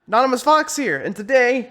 Anonymous Fox here, and today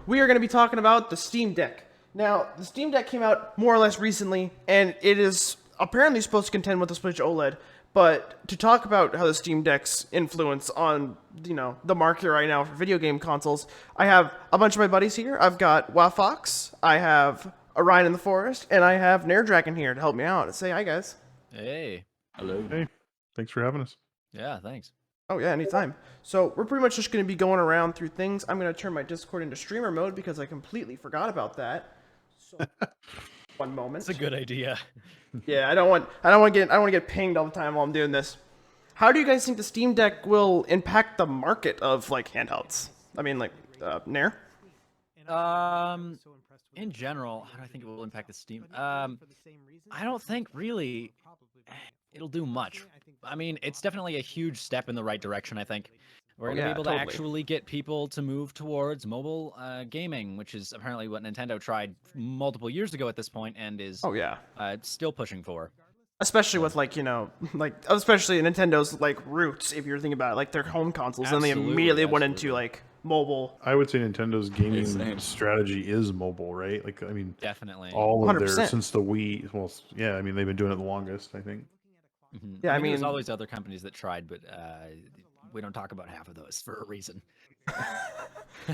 we are going to be talking about the Steam Deck. Now, the Steam Deck came out more or less recently, and it is apparently supposed to contend with the Switch OLED. But to talk about how the Steam Deck's influence on, the market right now for video game consoles, I have a bunch of my buddies here. I've got Wafoxxx, I have Orionintheforest, and I have GnareDragon here to help me out. Say hi, guys. Hey. Hello. Hey, thanks for having us. Yeah, thanks. Oh yeah, anytime. So we're pretty much just going to be going around through things. I'm going to turn my Discord into streamer mode because I completely forgot about that. So one moment. That's a good idea. Yeah, I don't want to get pinged all the time while I'm doing this. How do you guys think the Steam Deck will impact the market of like handhelds? I mean, like Nair. In general, how do I think it will impact the Steam? I don't think really it'll do much. I mean, it's definitely a huge step in the right direction, I think. We're going to be able to actually get people to move towards mobile gaming, which is apparently what Nintendo tried multiple years ago at this point and is still pushing for. Especially with especially Nintendo's like roots, if you're thinking about it, like their home consoles, then they immediately went into like mobile. I would say Nintendo's gaming strategy is mobile, right? Like, I mean, definitely all of 100%. their since the Wii. Well, yeah, I mean they've been doing it the longest, I think. Mm-hmm. Yeah, I mean, there's always other companies that tried, but we don't talk about half of those for a reason.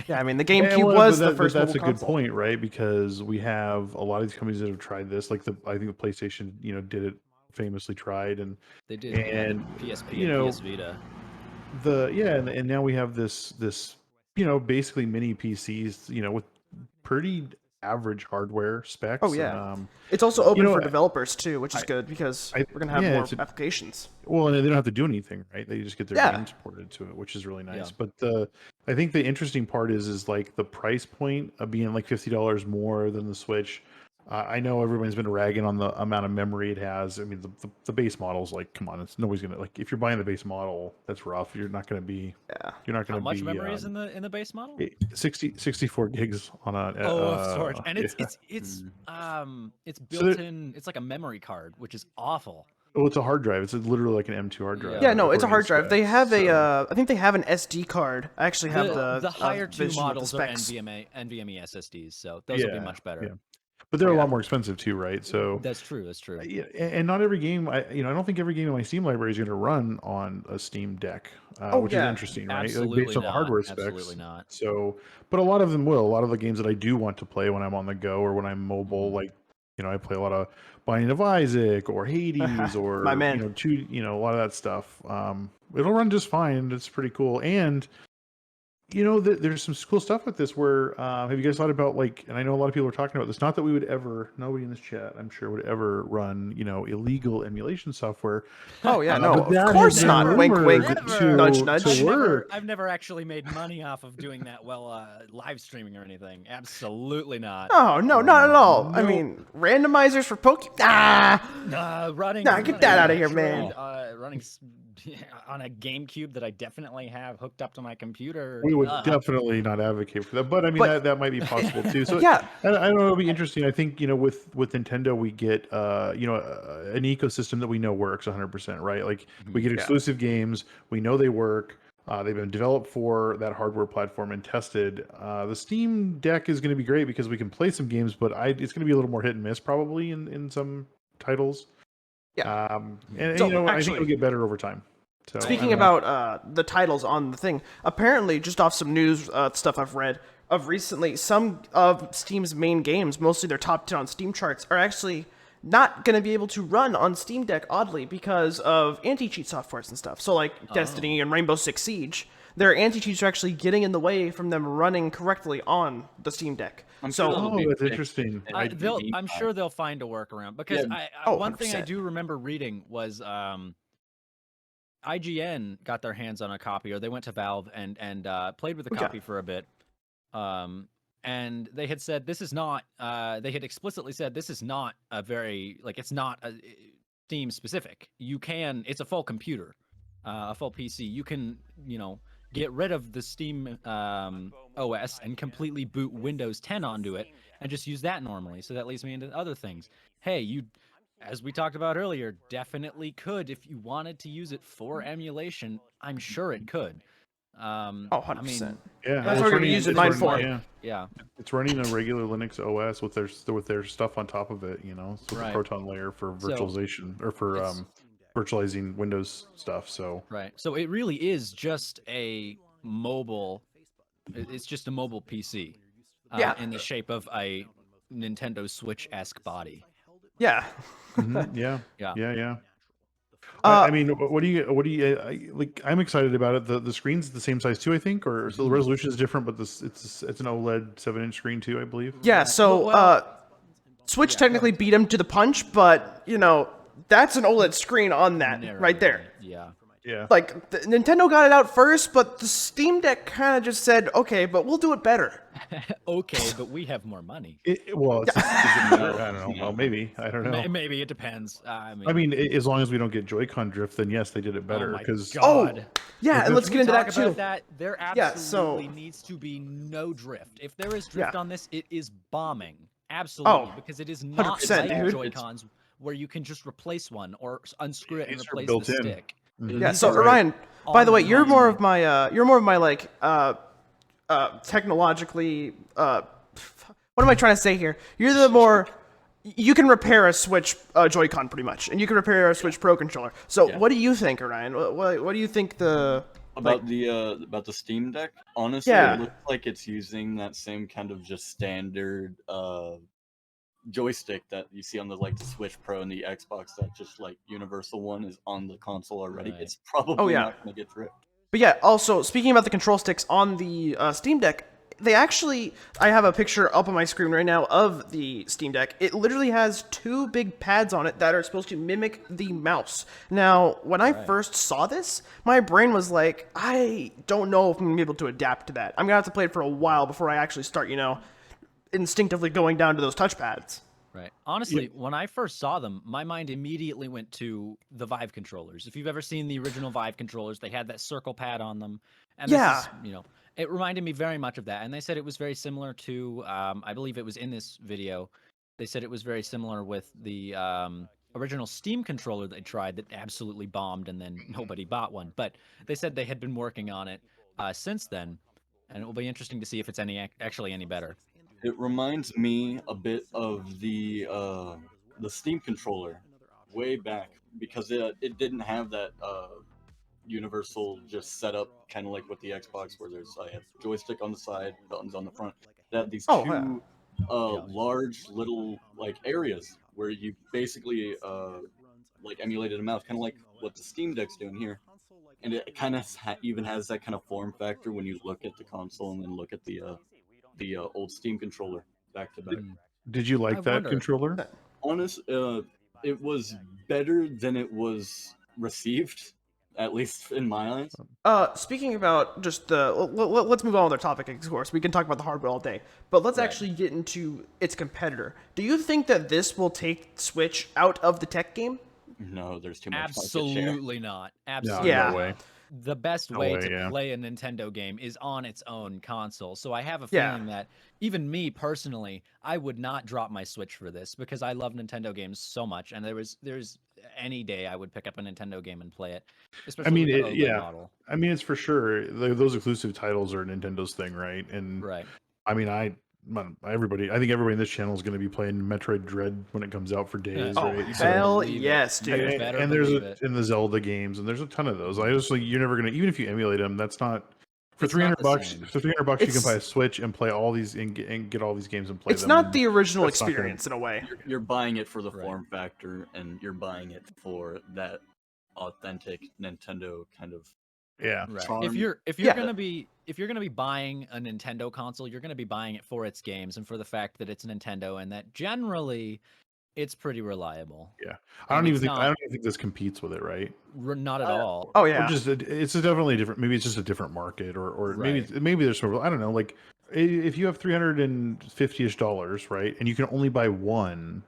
Yeah, I mean the GameCube was the first. That's a good console. point, right? Because we have a lot of these companies that have tried this. Like I think the PlayStation, did it famously tried, and they did, and PSP and PS Vita. And now we have this basically mini PCs, with pretty average hardware specs. Oh yeah, it's also open for developers too, which is good because we're gonna have more applications. Well, and they don't have to do anything, right? They just get their games ported to it, which is really nice. Yeah. But I think the interesting part is like the price point of being like $50 more than the Switch. I know everyone's been ragging on the amount of memory it has. I mean, the base model's like, come on, nobody's gonna like. If you're buying the base model, that's rough. You're not gonna be. Yeah. You're not gonna be. How much memory is in the base model? 64 gigs on a. Storage, and it's built in. It's like a memory card, which is awful. Well, it's a hard drive. It's literally like an M2 hard drive. Yeah, no, it's a hard drive. They have I think they have an SD card. I actually have the higher two models are NVMe SSDs, so those will be much better. Yeah. But they're a lot more expensive too, right? So that's true. That's true. Yeah, and not every game. I don't think every game in my Steam library is going to run on a Steam Deck, which is interesting, right? Absolutely based on the hardware specs. Absolutely not. So, but a lot of them will. A lot of the games that I do want to play when I'm on the go or when I'm mobile, like I play a lot of Binding of Isaac or Hades or my man. a lot of that stuff. It'll run just fine. It's pretty cool, and there's some cool stuff with this where have you guys thought about and I know a lot of people are talking about this, not that we would ever, nobody in this chat I'm sure would ever run illegal emulation software. Oh yeah, no, of course not. Wink wink, nudge nudge. I've never actually made money off of doing that live streaming or anything. Absolutely not. Oh no, not at all. No. I mean, randomizers for running. Nah, get that out of here, man. Running on a GameCube that I definitely have hooked up to my computer. We would definitely not advocate for that, but I mean that might be possible too. So yeah, I don't know. It'll be interesting. I think with Nintendo we get an ecosystem that we know works 100%, right? Like we get exclusive games, we know they work. They've been developed for that hardware platform and tested. The Steam Deck is going to be great because we can play some games, but it's going to be a little more hit and miss probably in some titles. Yeah, and so, I think it'll get better over time. So, speaking about the titles on the thing, apparently, just off some news stuff I've read of recently, some of Steam's main games, mostly their top 10 on Steam charts, are actually not going to be able to run on Steam Deck, oddly, because of anti-cheat softwares and stuff. So, like Destiny and Rainbow Six Siege, their anti-cheats are actually getting in the way from them running correctly on the Steam Deck. That's interesting. I'm sure they'll find a workaround because one thing I do remember reading was IGN got their hands on a copy, or they went to Valve and played with the copy for a bit. And they had said this is not. They had explicitly said this is not a very it's not a Steam specific. It's a full computer, a full PC. You can get rid of the Steam OS and completely boot Windows 10 onto it and just use that normally. So that leads me into other things. Hey, as we talked about earlier, definitely could if you wanted to use it for emulation. I'm sure it could. Oh, 100%. I mean, Yeah, that's what we're gonna use mine for. Yeah, it's running a regular Linux OS with their stuff on top of it. So the Proton layer for virtualization or for virtualizing Windows stuff. So so it really is just a mobile. It's just a mobile PC, in the shape of a Nintendo Switch-esque body. Yeah. Yeah. Uh, I mean, what do you like? I'm excited about it. The screen's the same size too, I think, or so the resolution is different, but it's an OLED 7-inch screen too, I believe. Yeah. So Switch technically beat him to the punch, but that's an OLED screen on that right there. Yeah. Like Nintendo got it out first, but the Steam Deck kind of just said, "Okay, but we'll do it better." Okay, but we have more money. Well, I don't know. Well, maybe I don't know. Maybe it depends. I mean, as long as we don't get Joy-Con drift, then yes, they did it better. Yeah, and let's get into that too. There absolutely needs to be no drift. If there is drift on this, it is bombing. Absolutely, because it is not like Joy-Cons where you can just replace one or unscrew it and replace the stick. Yeah. So Orion, by the way, you're more of my like technologically what am I trying to say here? You're the more you can repair a Switch Joy-Con pretty much, and you can repair a Switch Pro controller. So what do you think, Orion? What do you think about the Steam Deck? Honestly, it looks like it's using that same kind of just standard joystick that you see on the Switch Pro and the Xbox. That just universal one is on the console already. Right. It's probably not going to get drift. But yeah, also speaking about the control sticks on the Steam Deck, I have a picture up on my screen right now of the Steam Deck. It literally has 2 big pads on it that are supposed to mimic the mouse. Now, when I first saw this, my brain was like, I don't know if I'm going to be able to adapt to that. I'm going to have to play it for a while before I actually start, instinctively going down to those touchpads. Right. Honestly, when I first saw them, my mind immediately went to the Vive controllers. If you've ever seen the original Vive controllers, they had that circle pad on them. And this is, it reminded me very much of that. And they said it was very similar to, I believe it was in this video, they said it was very similar with the original Steam controller they tried that absolutely bombed and then nobody bought one. But they said they had been working on it since then. And it will be interesting to see if it's actually any better. It reminds me a bit of the Steam controller way back because it didn't have that universal just setup kind of like with the Xbox where there's a joystick on the side, buttons on the front. They had these two large little areas where you basically emulated a mouse, kind of like what the Steam Deck's doing here. And it kind of even has that kind of form factor when you look at the console and then look at the old Steam controller back to back. Did you like that controller? It was better than it was received, at least in my eyes. Speaking about just let's move on with our topic, of course. We can talk about the hardware all day, but let's actually get into its competitor. Do you think that this will take Switch out of the tech game? No, there's too much. Absolutely not. Absolutely. Yeah. No way. The best way to play a Nintendo game is on its own console. So I have a feeling that even me personally, I would not drop my Switch for this because I love Nintendo games so much. And there's any day I would pick up a Nintendo game and play it. Especially with the OLED model. I mean, it's for sure. Those exclusive titles are Nintendo's thing, right? And I mean, I think everybody in this channel is going to be playing Metroid Dread when it comes out for days. Oh, right? hell yes, dude! And there's in the Zelda games, and there's a ton of those. You're never gonna, even if you emulate them, that's not for $300. For $300, you can buy a Switch and play all these and get all these games and play them. It's not the original experience in a way. You're buying it for the form factor, and you're buying it for that authentic Nintendo kind of. Yeah. Right. If you're gonna be buying a Nintendo console, you're gonna be buying it for its games and for the fact that it's Nintendo and that generally it's pretty reliable. Yeah. I don't even think this competes with it, right? Not at all. Oh yeah. It's definitely different. Maybe it's just a different market, or maybe there's sort of, I don't know, like if you have $350-ish, right, and you can only buy one.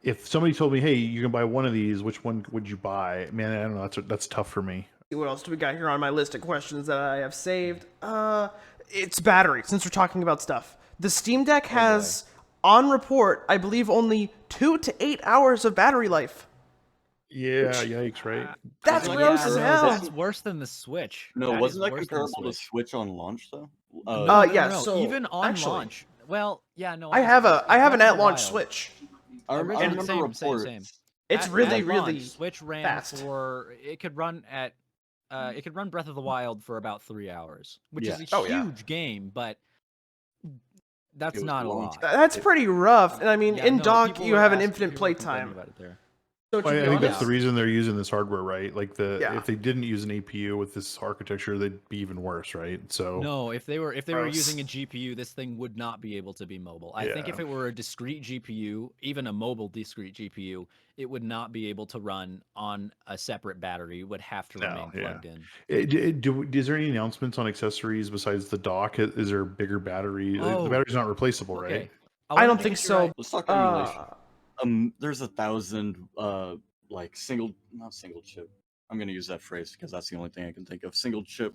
If somebody told me, hey, you can buy one of these, which one would you buy? Man, I don't know. That's tough for me. What else do we got here on my list of questions that I have saved? It's battery, since we're talking about stuff. The Steam Deck has, on report, I believe only 2 to 8 hours of battery life. Yeah, yikes, right? That's Wasn't gross as that- hell. That's worse than the Switch. No, That wasn't is that worse than the comparable to Switch on launch though? Yeah, so even on actually, launch. Well, yeah, no. I have an Breath of at the launch Wild. Switch. I remember Same. reports. It's At really launch, Switch ran fast. for it could run Breath of the Wild for about 3 hours, which Yeah. is a huge game, but that's was not a long. lot. That's pretty rough. And I mean, Yeah, in no, dock, people you were have an asking- infinite people were play complaining time. about it there. So to I be think that's honest, the reason they're using this hardware, right? Like Yeah. if they didn't use an APU with this architecture, they'd be even worse, right? So No, if they were Gross. using a GPU, this thing would not be able to be mobile. I think Yeah. if it were a discrete GPU, even a mobile discrete GPU, it would not be able to run on a separate battery. It would have to remain plugged in. Is there any announcements on accessories besides the dock? Is there a bigger battery? The battery's not replaceable, Okay. right? I wanna don't make think sure so. Let's talk emulation. There's 1,000 like not single chip. I'm gonna use that phrase because that's the only thing I can think of. Single chip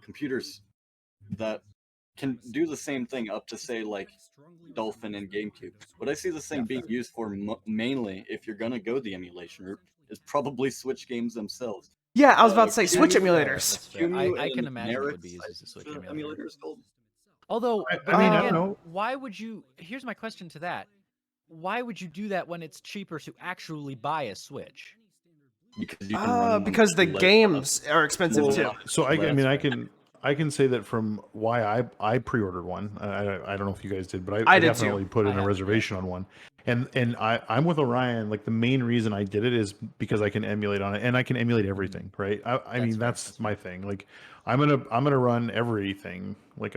computers that can do the same thing up to say like Dolphin and GameCube. But I see this thing being used for mainly, if you're gonna go the emulation route, is probably Switch games themselves. Yeah, I was about to say Q- Switch That's emulators. fair. I can and imagine it would be Nerix, used as a Switch the emulator. emulator is called. Although, I but mean, then I again, don't know. why would you? Here's my question to that: why would you do that when it's cheaper to actually buy a Switch? Because you can run them Because the less- games are expensive Well, too. So I Well, mean, that's I can say that from why I pre-ordered one. I don't know if you guys did, but I I did definitely too. put I in a haven't, reservation on one. And I'm with Orion. Like the main reason I did it is because I can emulate on it, and I can emulate everything, right? I mean, fair, that's that's my thing. Like I'm gonna run everything. Like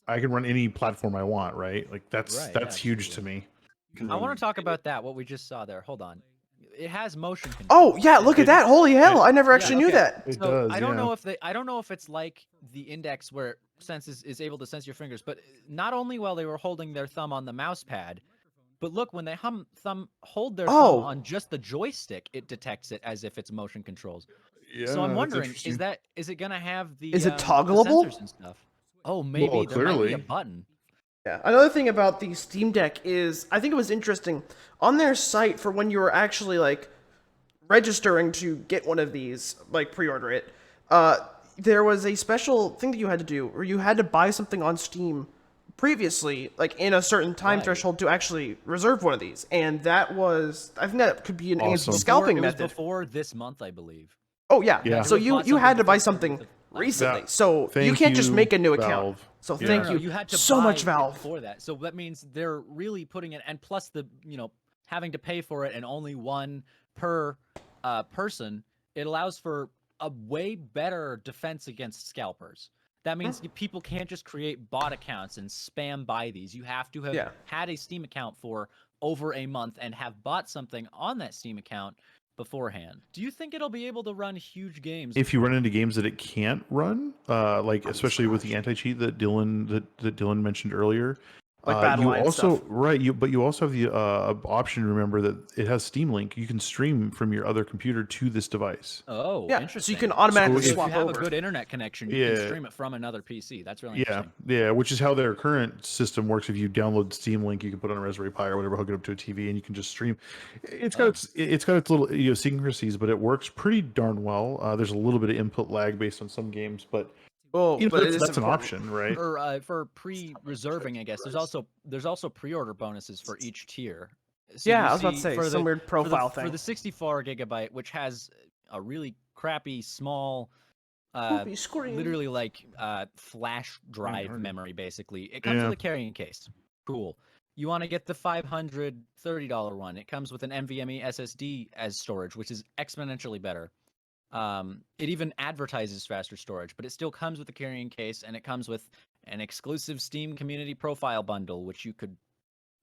I can run any platform I want, right? Like that's Right, yeah, huge to absolutely. me. you can I run- want to talk about that. What we just saw there. Hold on. It has motion control. Oh yeah, look at that! Holy hell! I never actually knew okay. that. It So does. I don't yeah. know if I don't know if it's like the index where it is able to sense your fingers, but not only while they were holding their thumb on the mouse pad, but look, when they hold their thumb on just the joystick, it detects it as if it's motion controls. Yeah, So I'm that's wondering, interesting. is it gonna have the Is it the toggleable? sensors and stuff? Oh, maybe Well, there might be a clearly. button. Yeah. Another thing about the Steam Deck is I think it was interesting on their site for when you were actually like registering to get one of these, like pre-order it. There was a special thing that you had to do where you had to buy something on Steam previously, like in a certain time Right. threshold to actually reserve one of these, and that was I think that could be an Awesome. scalping It was method. before this month, I believe. Oh yeah. Yeah. So You bought you had something to buy before something the- recently, That- so you thank can't just you, make a new account. Valve. So Yeah. thank No, you, you had to so buy much it Valve. for that. So that means they're really putting it, and plus the having to pay for it and only one per person. It allows for a way better defense against scalpers. That means people can't just create bot accounts and spam buy these. You have to have had a Steam account for over a month and have bought something on that Steam account beforehand. Do you think it'll be able to run huge games? If you run into games that it can't run, like especially with the anti-cheat that Dylan mentioned earlier, Like Battle you Line also stuff. but you also have the option. Remember that it has Steam Link. You can stream from your other computer to this device. Oh, Yeah, interesting. so you can automatically So if swap you have over. a good internet connection, you can stream it from another PC. That's really interesting. Yeah, which is how their current system works. If you download Steam Link, you can put it on a Raspberry Pi or whatever, hook it up to a TV, and you can just stream. It's got its little idiosyncrasies, but it works pretty darn well. There's a little bit of input lag based on some games, but Well, but it is that's an important. option, right? For pre-reserving, I guess there's also pre-order bonuses for each tier. So Yeah, you I was about to see say for some the- weird profile for thing. the 64 gigabyte, which has a really crappy small, Poopy screen. literally like flash drive hard. memory. Basically, it comes Yeah. with a carrying case. Cool. You want to get the $530 one? It comes with an NVMe SSD as storage, which is exponentially better. It even advertises faster storage, but it still comes with a carrying case, and it comes with an exclusive Steam community profile bundle, which you could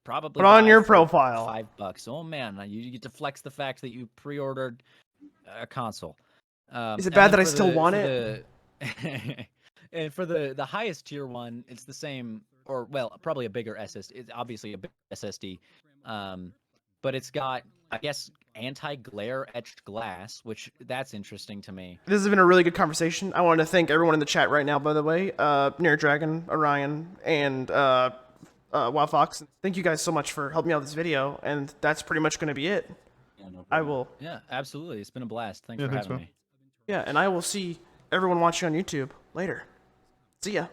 probably Put on buy your for profile. $5. Oh man, you get to flex the fact that you pre-ordered a console. Is it and bad then that I for still the- want for it? the- and for the highest tier one, it's the same, or well, probably a bigger SSD. It's obviously a big SSD, but it's got, I guess, anti-glare etched glass, which that's interesting to me. This has been a really good conversation. I want to thank everyone in the chat right now, by the way. GnareDragon, Orion, and Wafoxxx. Thank you guys so much for helping me out with this video, and that's pretty much going to be it. no I problem. will. Yeah, absolutely. It's been a blast. Thanks Yeah, for thanks, having man. me. Yeah, and I will see everyone watching on YouTube later. See ya.